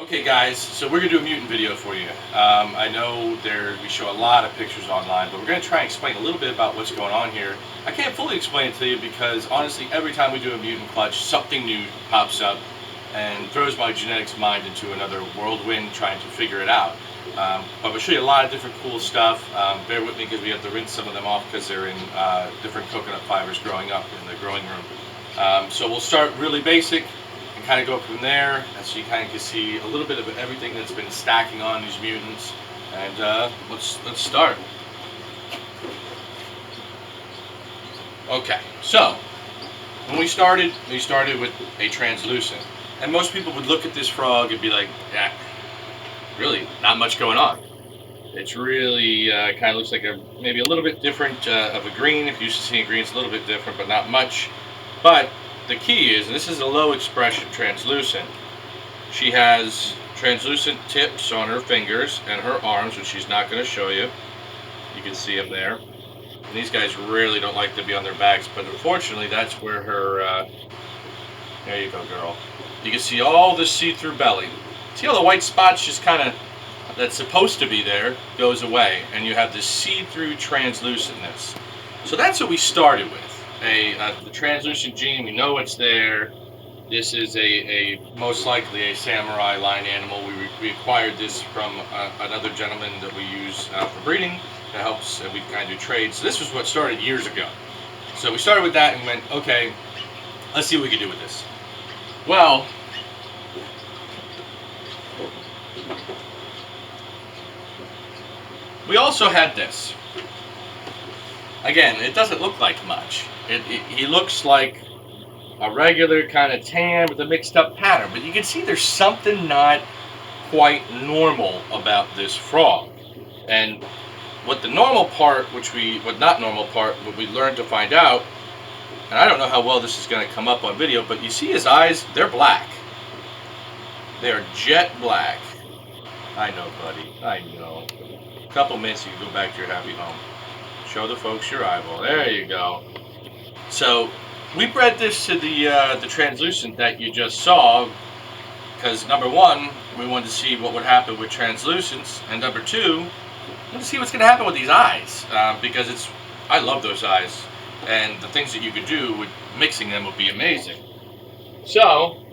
Okay, guys, so we're gonna do a mutant video for you. I know we show a lot of pictures online, but we're gonna try and explain a little bit about what's going on here. I can't fully explain it to you because honestly, every time we do a mutant clutch, something new pops up and throws my genetics mind into another whirlwind trying to figure it out. But we'll show you a lot of different cool stuff. Bear with me because we have to rinse some of them off because they're in different coconut fibers growing up in the growing room. So we'll start really basic and kind of go from there, and so you kind of can see a little bit of everything that's been stacking on these mutants. And let's start. Okay, so when we started with a translucent, and most people would look at this frog and be like, yeah, really not much going on. It's really kind of looks like maybe a little bit different of a green. If you're used to seeing green, it's a little bit different, but not much. But the key is, and this is a low expression translucent, she has translucent tips on her fingers and her arms, which she's not going to show you. You can see them there. And these guys really don't like to be on their backs, but unfortunately that's where her, there you go, girl. You can see all the see-through belly. See how the white spots just kind of, that's supposed to be there, goes away, and you have this see-through translucentness. So that's what we started with. The translucent gene, we know it's there. This is a most likely a samurai line animal. We acquired this from another gentleman that we use for breeding. That helps, we kind of do trades. So this was what started years ago. So we started with that and went, okay, let's see what we can do with this. Well, we also had this. Again, it doesn't look like much. He looks like a regular kind of tan with a mixed up pattern, but you can see there's something not quite normal about this frog. And what the normal part, what we learned to find out, and I don't know how well this is going to come up on video, but you see his eyes, they're black. They're jet black. I know, buddy, I know. A couple minutes you can go back to your happy home. Show the folks your eyeball. There you go. So we bred this to the translucent that you just saw because number one, we wanted to see what would happen with translucence, and number two, we wanted to see what's going to happen with these eyes because I love those eyes, and the things that you could do with mixing them would be amazing. So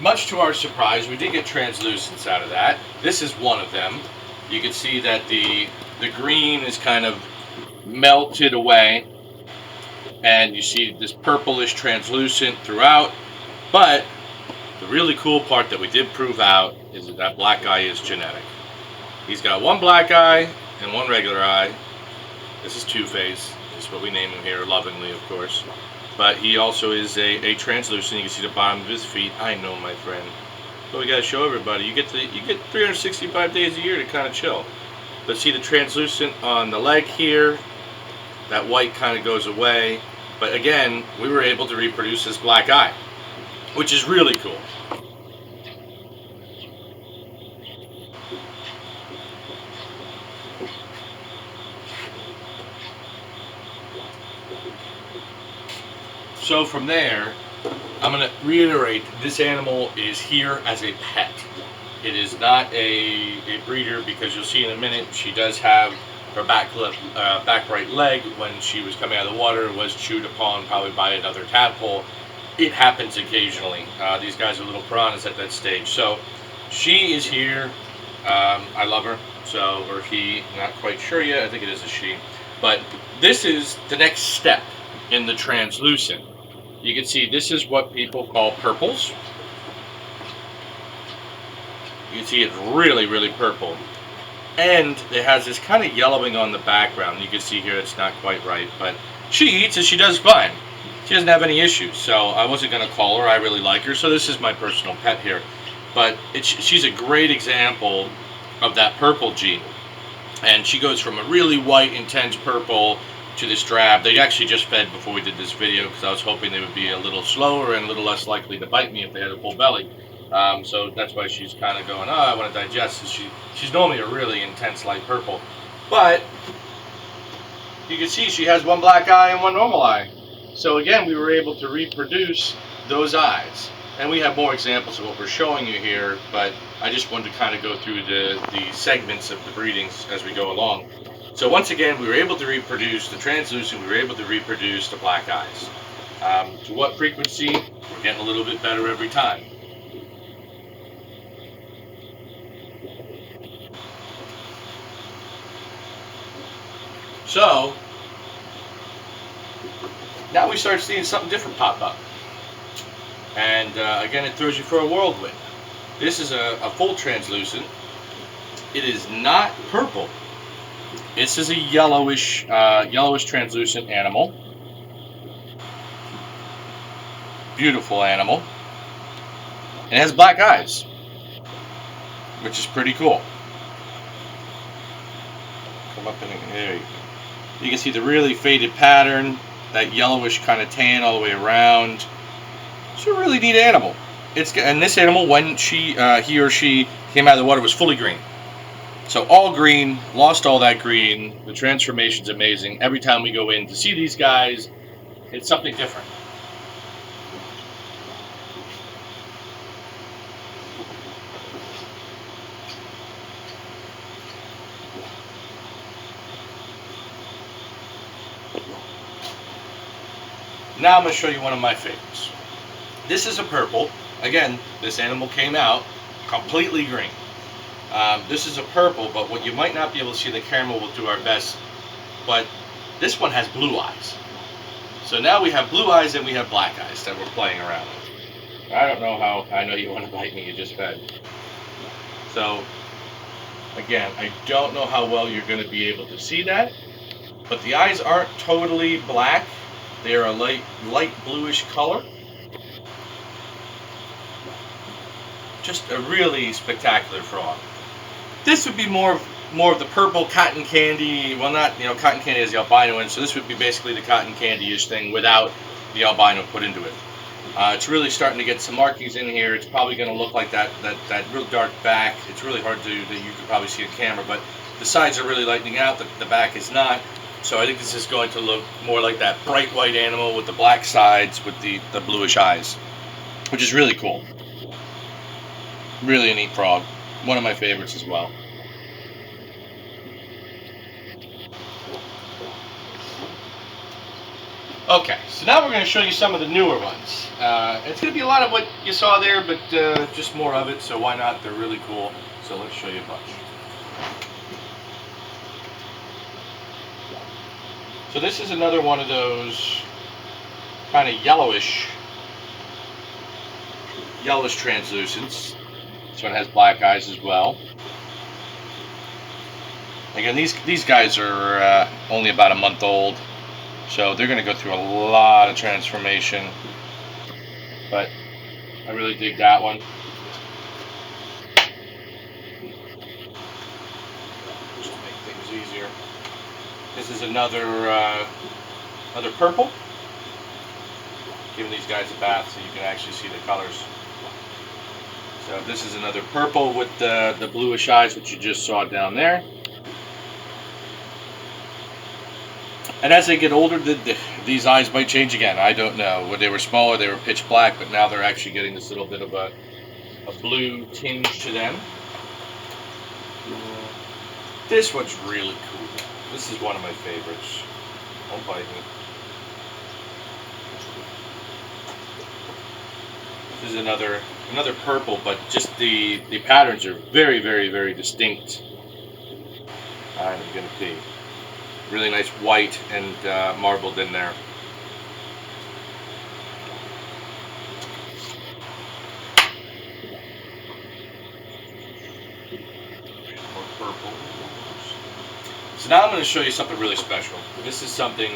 much to our surprise, we did get translucence out of that. This is one of them. You can see that the green is kind of melted away, and you see this purplish translucent throughout. But the really cool part that we did prove out is that black eye is genetic. He's got one black eye and one regular eye. This is two-face. This is what we name him here, lovingly, of course. But he also is a translucent. You can see the bottom of his feet. I know, my friend. But we gotta show everybody. You get 365 days a year to kind of chill. But see the translucent on the leg here. That white kind of goes away. But again, we were able to reproduce this black eye, which is really cool. So from there, I'm going to reiterate, this animal is here as a pet. It is not a breeder because you'll see in a minute she does have her back right leg when she was coming out of the water was chewed upon probably by another tadpole. It happens occasionally. These guys are little piranhas at that stage. So she is here. I love her. So, or he, not quite sure yet. I think it is a she. But this is the next step in the translucent. You can see this is what people call purples. You can see it's really, really purple. And it has this kind of yellowing on the background. You can see here it's not quite right, but she eats and she does fine. She doesn't have any issues, so I wasn't going to call her. I really like her, so this is my personal pet here. But she's a great example of that purple gene. And she goes from a really white, intense purple to this drab. They actually just fed before we did this video because I was hoping they would be a little slower and a little less likely to bite me if they had a full belly. So that's why she's kind of going, oh, I want to digest. She's normally a really intense light purple. But you can see she has one black eye and one normal eye. So again, we were able to reproduce those eyes. And we have more examples of what we're showing you here, but I just wanted to kind of go through the segments of the breedings as we go along. So once again, we were able to reproduce the translucent, we were able to reproduce the black eyes. To what frequency? We're getting a little bit better every time. So now we start seeing something different pop up. And again, it throws you for a whirlwind. This is a full translucent. It is not purple. This is a yellowish translucent animal. Beautiful animal. It has black eyes, which is pretty cool. Come up in there. You can see the really faded pattern, that yellowish kind of tan all the way around. It's a really neat animal. And this animal, when he or she came out of the water, was fully green. So all green, lost all that green. The transformation's amazing. Every time we go in to see these guys, it's something different. Now I'm going to show you one of my favorites. This is a purple. Again, this animal came out completely green. This is a purple, but what you might not be able to see, the camera will do our best, but this one has blue eyes. So now we have blue eyes and we have black eyes that we're playing around with. I don't know how, I know you want to bite me, you just fed. So, again, I don't know how well you're going to be able to see that, but the eyes aren't totally black. They are a light bluish color. Just a really spectacular frog. This would be more of the purple cotton candy. Well, not, cotton candy is the albino in, so this would be basically the cotton candy-ish thing without the albino put into it. It's really starting to get some markings in here. It's probably going to look like that real dark back. It's really hard that you can probably see on camera, but the sides are really lightening out. The back is not. So I think this is going to look more like that bright white animal with the black sides with the bluish eyes, which is really cool. Really a neat frog. One of my favorites as well. Okay, so now we're going to show you some of the newer ones. It's going to be a lot of what you saw there, but just more of it, so why not? They're really cool. So let's show you a bunch. So this is another one of those kind of yellowish translucents. This one has black eyes as well. Again, these guys are only about a month old, so they're going to go through a lot of transformation. But I really dig that one. Just to make things easier. This is another purple. Giving these guys a bath so you can actually see the colors. So this is another purple with the bluish eyes, which you just saw down there. And as they get older, these eyes might change again. I don't know. When they were smaller, they were pitch black, but now they're actually getting this little bit of a blue tinge to them. This one's really cool. This is one of my favorites. Don't bite me. This is another purple, but just the patterns are very, very, very distinct. I'm gonna see. Really nice white and marbled in there. More purple. So now I'm going to show you something really special. This is something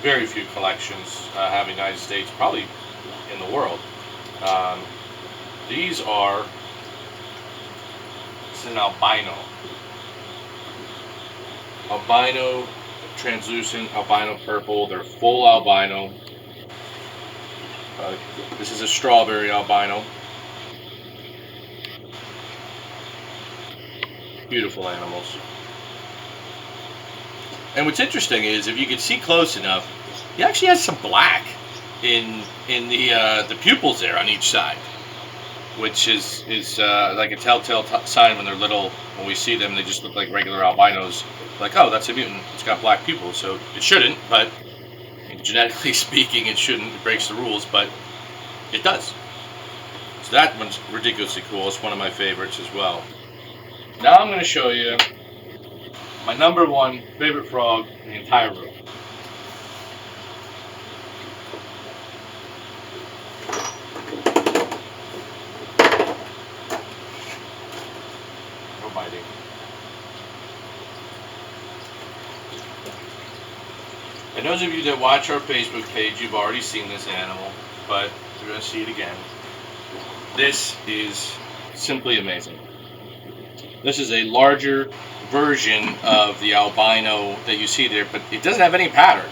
very few collections have in the United States, probably in the world. This is an albino. Albino translucent, albino purple. They're full albino. This is a strawberry albino. Beautiful animals. And what's interesting is if you can see close enough, He actually has some black in the pupils there on each side, which is like a telltale sign when they're little. When we see them, they just look like regular albinos. Like, oh, that's a mutant. It's got black pupils, so it shouldn't. But genetically speaking, it shouldn't. It breaks the rules, but it does. So that one's ridiculously cool. It's one of my favorites as well. Now I'm going to show you my number one favorite frog in the entire room. No biting. And those of you that watch our Facebook page, you've already seen this animal, but you're going to see it again. This is simply amazing. This is a larger version of the albino that you see there, but it doesn't have any pattern.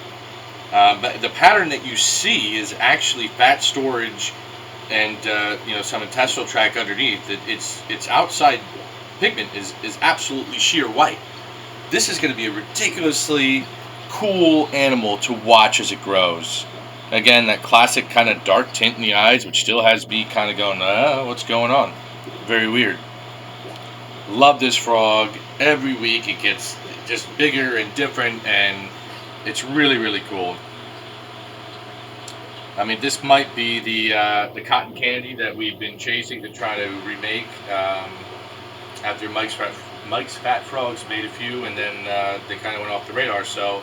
But the pattern that you see is actually fat storage and some intestinal tract underneath. Its outside pigment is absolutely sheer white. This is going to be a ridiculously cool animal to watch as it grows. Again, that classic kind of dark tint in the eyes, which still has me kind of going, what's going on? Very weird. Love this frog. Every week it gets just bigger and different, and it's really, really cool. I mean, this might be the cotton candy that we've been chasing to try to remake after Mike's Fat Frogs made a few, and then they kind of went off the radar. So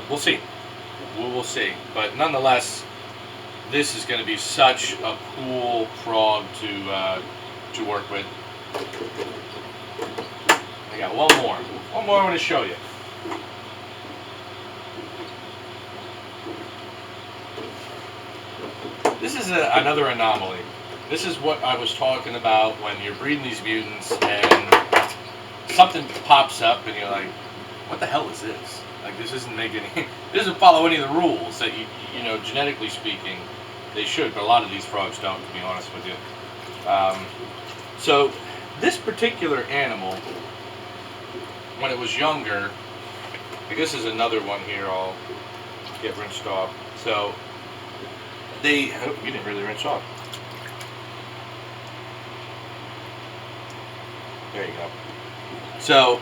we'll see. We'll see. But nonetheless, this is going to be such a cool frog to work with. I got one more. One more I want to show you. This is another anomaly. This is what I was talking about when you're breeding these mutants and something pops up and you're like, what the hell is this? Like, this isn't making any, it doesn't follow any of the rules that you know, genetically speaking, they should, but a lot of these frogs don't, to be honest with you. So this particular animal, when it was younger, I guess there's another one here I'll get rinsed off. So you didn't really rinse off. There you go. So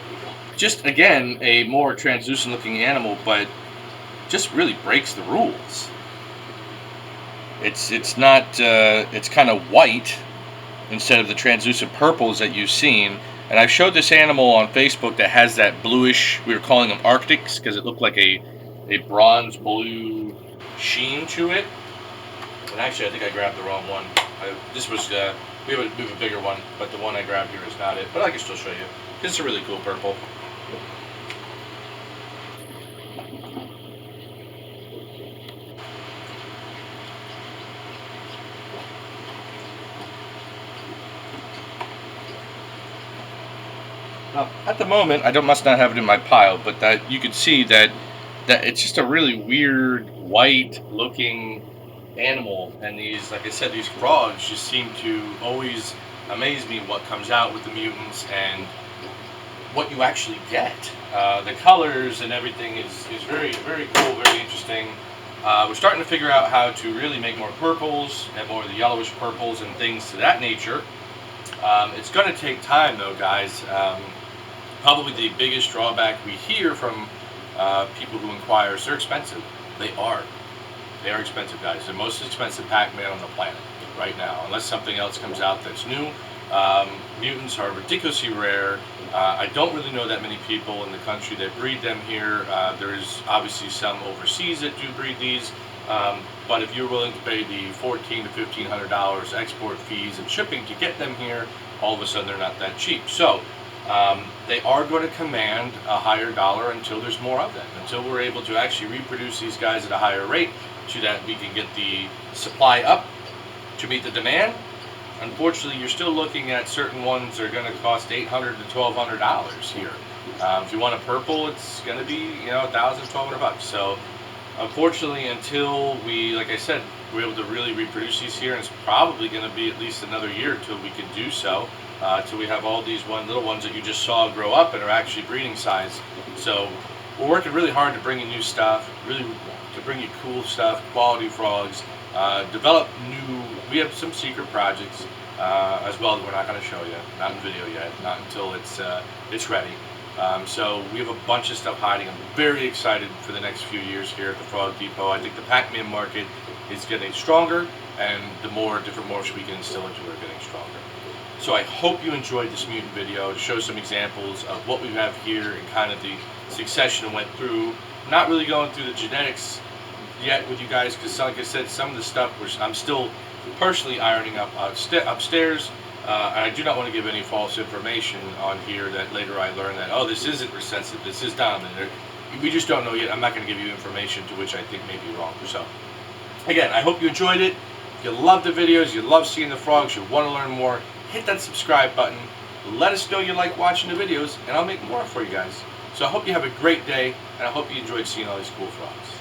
just again, a more translucent looking animal, but just really breaks the rules. It's not it's kind of white instead of the translucent purples that you've seen. And I've showed this animal on Facebook that has that bluish, we were calling them Arctics because it looked like a bronze blue sheen to it. And actually, I think I grabbed the wrong one. We have a bigger one, but the one I grabbed here is not it. But I can still show you. It's a really cool purple. Now, at the moment, must not have it in my pile, but that you can see that it's just a really weird white-looking animal, and these, like I said, these frogs just seem to always amaze me. What comes out with the mutants and what you actually get. The colors and everything is very, very cool, very interesting. We're starting to figure out how to really make more purples and more of the yellowish purples and things to that nature. It's going to take time, though, guys. Probably the biggest drawback we hear from people who inquire is they're expensive. They are. They are expensive, guys. The most expensive pacman on the planet right now, unless something else comes out that's new. Mutants are ridiculously rare. I don't really know that many people in the country that breed them here. There's obviously some overseas that do breed these. But if you're willing to pay the $1,400 to $1,500 export fees and shipping to get them here, all of a sudden they're not that cheap. So they are going to command a higher dollar until there's more of them, until we're able to actually reproduce these guys at a higher rate so that we can get the supply up to meet the demand. Unfortunately, you're still looking at certain ones that are going to cost $800 to $1,200 here. If you want a purple, it's going to be $1,000, $1,200. So unfortunately, until we, like I said, we're able to really reproduce these here, and it's probably going to be at least another year until we can do so, until we have all these little ones that you just saw grow up and are actually breeding size. So we're working really hard to bring you new stuff, really to bring you cool stuff, quality frogs, develop new. We have some secret projects as well that we're not going to show you, not in video yet, not until it's ready. So we have a bunch of stuff hiding. I'm very excited for the next few years here at the Frog Depot. I think the Pac-Man market is getting stronger, and the more different morphs we can instill into it are getting stronger. So I hope you enjoyed this mutant video to show some examples of what we have here and kind of the succession it went through. I'm not really going through the genetics yet with you guys because, like I said, some of the stuff I'm still personally ironing up upstairs. And I do not want to give any false information on here that later I learn that, oh, this isn't recessive, this is dominant. We just don't know yet. I'm not going to give you information to which I think may be wrong. So, again, I hope you enjoyed it. If you love the videos, you love seeing the frogs, you want to learn more, hit that subscribe button. Let us know you like watching the videos, and I'll make more for you guys. So I hope you have a great day, and I hope you enjoyed seeing all these cool frogs.